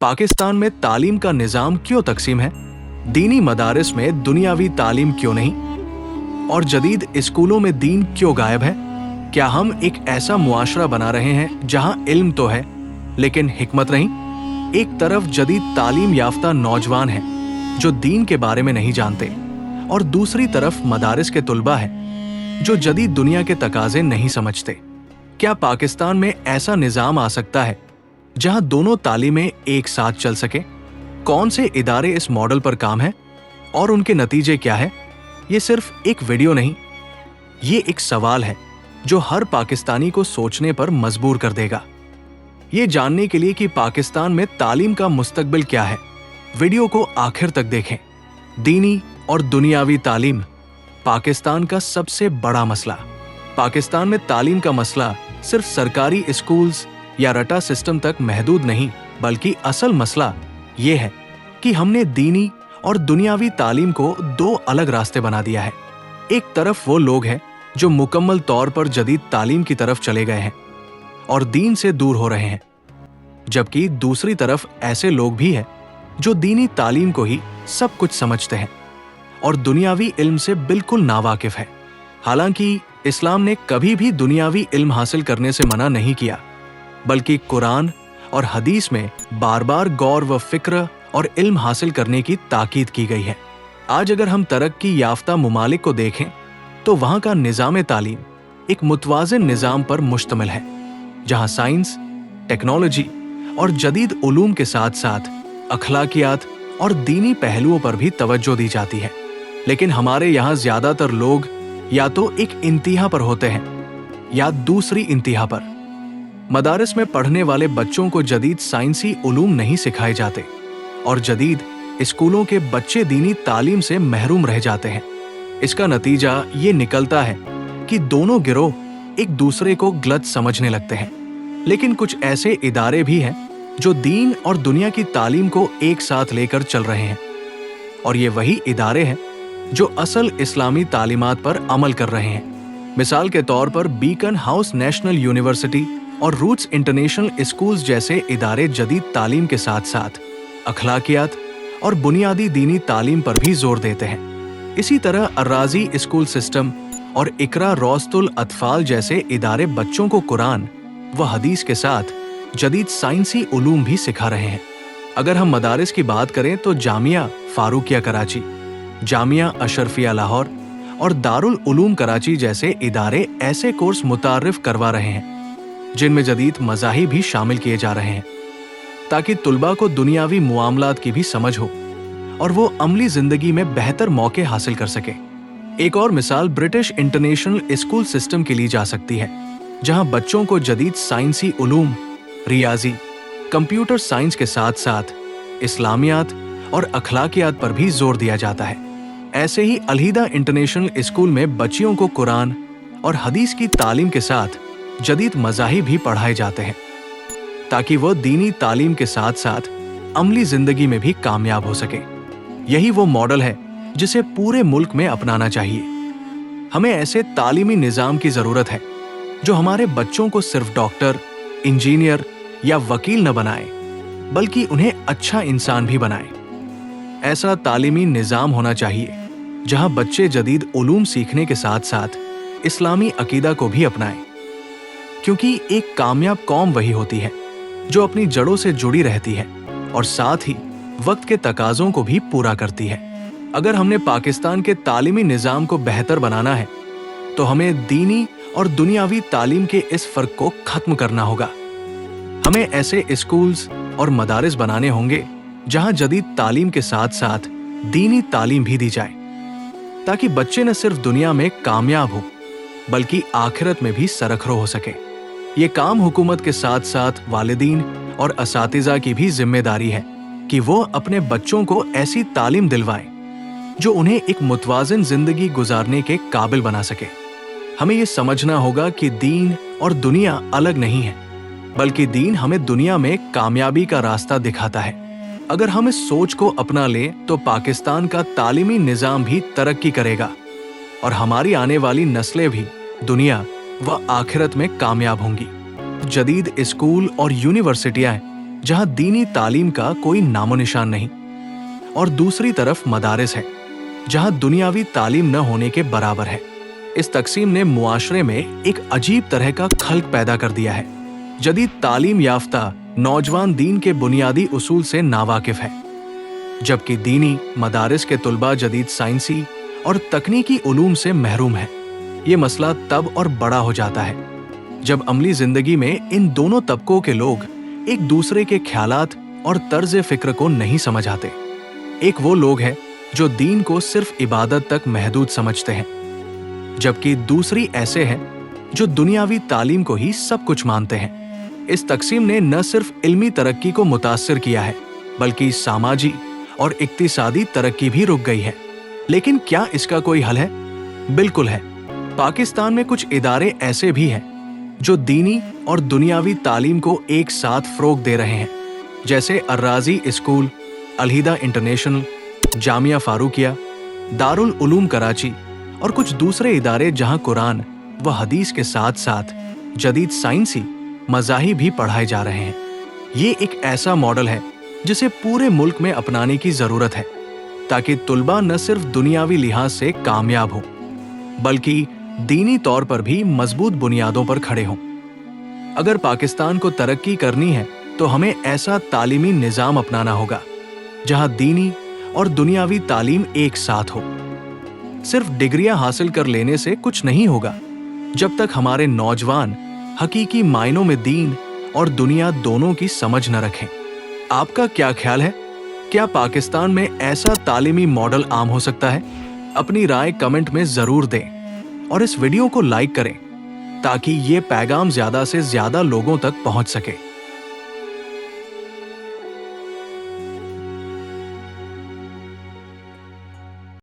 पाकिस्तान में तालीम का निजाम क्यों तकसीम है, दीनी मदारिस में दुनियावी तालीम क्यों नहीं, और जदीद स्कूलों में दीन क्यों गायब है। क्या हम एक ऐसा मुआशरा बना रहे हैं जहां इल्म तो है लेकिन हिकमत नहीं। एक तरफ जदीद तालीम याफ्ता नौजवान हैं जो दीन के बारे में नहीं जानते, और दूसरी तरफ मदारिस के तुलबा हैं जो जदीद दुनिया के तकाजे नहीं समझते। क्या पाकिस्तान में ऐसा निजाम आ सकता है जहां दोनों तालीमें एक साथ चल सके? कौन से इदारे इस मॉडल पर काम है और उनके नतीजे क्या है? ये सिर्फ एक वीडियो नहीं, ये एक सवाल है जो हर पाकिस्तानी को सोचने पर मजबूर कर देगा। ये जानने के लिए कि पाकिस्तान में तालीम का मुस्तकबिल क्या है, वीडियो को आखिर तक देखें। दीनी और दुनियावी तालीम पाकिस्तान का सबसे बड़ा मसला। पाकिस्तान में तालीम का मसला सिर्फ सरकारी स्कूल्स या रटा सिस्टम तक महदूद नहीं, बल्कि असल मसला ये है कि हमने दीनी और दुनियावी तालीम को दो अलग रास्ते बना दिया है। एक तरफ वो लोग हैं जो मुकम्मल तौर पर जदीद तालीम की तरफ चले गए हैं और दीन से दूर हो रहे हैं, जबकि दूसरी तरफ ऐसे लोग भी हैं जो दीनी तालीम को ही सब कुछ समझते हैं और दुनियावी इल्म से बिल्कुल नावाकिफ है। हालांकि इस्लाम ने कभी भी दुनियावी इल्म हासिल करने से मना नहीं किया, बल्कि कुरान और हदीस में बार बार गौर व फिक्र और इल्म हासिल करने की ताकीद की गई है। आज अगर हम तरक्की याफ्ता मुमालिक को देखें तो वहां का निज़ाम तालीम एक मुतवाज़िन निज़ाम पर मुश्तमिल है, जहां साइंस, टेक्नोलॉजी और जदीद उलूम के साथ साथ अखलाकियात और दीनी पहलुओं पर भी तवज्जो दी जाती है। लेकिन हमारे यहाँ ज्यादातर लोग या तो एक इंतहा पर होते हैं या दूसरी इंतहा पर। मदारिस में पढ़ने वाले बच्चों को जदीद साइंसी उलूम नहीं सिखाए जाते और जदीद स्कूलों के बच्चे दीनी तालीम से महरूम रह जाते हैं। इसका नतीजा ये निकलता है कि दोनों गिरोह एक दूसरे को गलत समझने लगते हैं। लेकिन कुछ ऐसे इदारे भी हैं जो दीन और दुनिया की तालीम को एक साथ लेकर चल रहे हैं, और ये वही इदारे हैं जो असल इस्लामी तालीमात पर अमल कर रहे हैं। मिसाल के तौर पर बीकन हाउस नेशनल यूनिवर्सिटी और रूट्स इंटरनेशनल स्कूल्स जैसे इदारे जदीद तालीम के साथ साथ अखलाकियात और बुनियादी दीनी तालीम पर भी जोर देते हैं। इसी तरह अर्राजी स्कूल सिस्टम और इकरा रोस्तुल अतफाल जैसे इदारे बच्चों को कुरान व हदीस के साथ जदीद साइंसी उलूम भी सिखा रहे हैं। अगर हम मदारिस की बात करें तो जामिया फारूकिया कराची, जामिया अशरफिया लाहौर और दारुल उलूम कराची जैसे इदारे ऐसे कोर्स मुतारिफ करवा रहे हैं जिनमें जदीद मज़ाहिब भी शामिल किए जा रहे हैं, ताकि तुलबा को दुनियावी मुआमलात की भी समझ हो और वो अमली जिंदगी में बेहतर मौके हासिल कर सके। एक और मिसाल ब्रिटिश इंटरनेशनल स्कूल सिस्टम की ली जा सकती है, जहां बच्चों को जदीद साइंसी उलूम, रियाजी, कंप्यूटर साइंस के साथ साथ इस्लामियात और अखलाकियात पर भी जोर दिया जाता है। ऐसे ही अलहिदा इंटरनेशनल स्कूल में बच्चियों को कुरान और हदीस की तालीम के साथ जदीद मज़ाहिब भी पढ़ाए जाते हैं, ताकि वह दीनी तालीम के साथ साथ अमली जिंदगी में भी कामयाब हो सके। यही वो मॉडल है जिसे पूरे मुल्क में अपनाना चाहिए। हमें ऐसे तालीमी निज़ाम की ज़रूरत है जो हमारे बच्चों को सिर्फ डॉक्टर, इंजीनियर या वकील न बनाए, बल्कि उन्हें अच्छा इंसान भी बनाए। ऐसा तालीमी निज़ाम होना चाहिए जहां बच्चे जदीद उलूम सीखने के साथ साथ इस्लामी अकीदा को भी अपनाएं, क्योंकि एक कामयाब कौम वही होती है जो अपनी जड़ों से जुड़ी रहती है और साथ ही वक्त के तकाज़ों को भी पूरा करती है। अगर हमने पाकिस्तान के तालीमी निज़ाम को बेहतर बनाना है तो हमें दीनी और दुनियावी तालीम के इस फर्क को खत्म करना होगा। हमें ऐसे स्कूल्स और मदारिस बनाने होंगे जहां जदीद तालीम के साथ साथ दीनी तालीम भी दी जाए, ताकि बच्चे न सिर्फ दुनिया में कामयाब हो बल्कि आखिरत में भी सरखरो हो सके। ये काम हुकूमत के साथ साथ वालिदीन और असातिज़ा की भी जिम्मेदारी है कि वो अपने बच्चों को ऐसी तालीम दिलवाएं जो उन्हें एक मुतवाज़िन जिंदगी गुजारने के काबिल बना सके। हमें ये समझना होगा कि दीन और दुनिया अलग नहीं है, बल्कि दीन हमें दुनिया में कामयाबी का रास्ता दिखाता है। अगर हम इस सोच को अपना लें तो पाकिस्तान का तालीमी निज़ाम भी तरक्की करेगा और हमारी आने वाली नस्लें भी दुनिया व आखिरत में कामयाब होंगी। जदीद स्कूल और यूनिवर्सिटियां जहां दीनी तालीम का कोई नामो निशान नहीं, और दूसरी तरफ मदारिस है जहां दुनियावी तालीम न होने के बराबर है। इस तकसीम ने मुआशरे में एक अजीब तरह का खल्क पैदा कर दिया है। जदीद तालीम याफ्ता नौजवान दीन के बुनियादी उसूल से नावाकिफ है, जबकि दीनी मदारिस के तुलबा जदीद साइंसी और तकनीकी उलूम से महरूम है। ये मसला तब और बड़ा हो जाता है जब अमली जिंदगी में इन दोनों तबकों के लोग एक दूसरे के ख्यालात और तर्ज फिक्र को नहीं समझ आते। एक वो लोग हैं जो दीन को सिर्फ इबादत तक महदूद समझते हैं, जबकि दूसरी ऐसे हैं जो दुनियावी तालीम को ही सब कुछ मानते हैं। इस तकसीम ने न सिर्फ इल्मी तरक्की को मुतासिर किया है, बल्कि सामाजी और इक्तिसादी तरक्की भी रुक गई है। लेकिन क्या इसका कोई हल है? बिल्कुल है। पाकिस्तान में कुछ इदारे ऐसे भी हैं जो दीनी और दुनियावी तालीम को एक साथ फरोग दे रहे हैं, जैसे अर्राजी स्कूल, अलहिदा इंटरनेशनल, जामिया फारूकिया, दारुल उलूम कराची और कुछ दूसरे इदारे जहां कुरान व हदीस के साथ साथ जदीद साइंसी मज़ाहिब भी पढ़ाए जा रहे हैं। ये एक ऐसा मॉडल है जिसे पूरे मुल्क में अपनाने की जरूरत है, ताकि तुलबा न सिर्फ दुनियावी लिहाज से कामयाब हो, बल्कि दीनी तौर पर भी मजबूत बुनियादों पर खड़े हों। अगर पाकिस्तान को तरक्की करनी है तो हमें ऐसा तालीमी निज़ाम अपनाना होगा जहां दीनी और दुनियावी तालीम एक साथ हो। सिर्फ डिग्रियां हासिल कर लेने से कुछ नहीं होगा जब तक हमारे नौजवान हकीकी मायनों में दीन और दुनिया दोनों की समझ न रखें। आपका क्या ख्याल है? क्या पाकिस्तान में ऐसा तालीमी मॉडल आम हो सकता है? अपनी राय कमेंट में जरूर दें और इस वीडियो को लाइक करें ताकि ये पैगाम ज्यादा से ज्यादा लोगों तक पहुंच सके।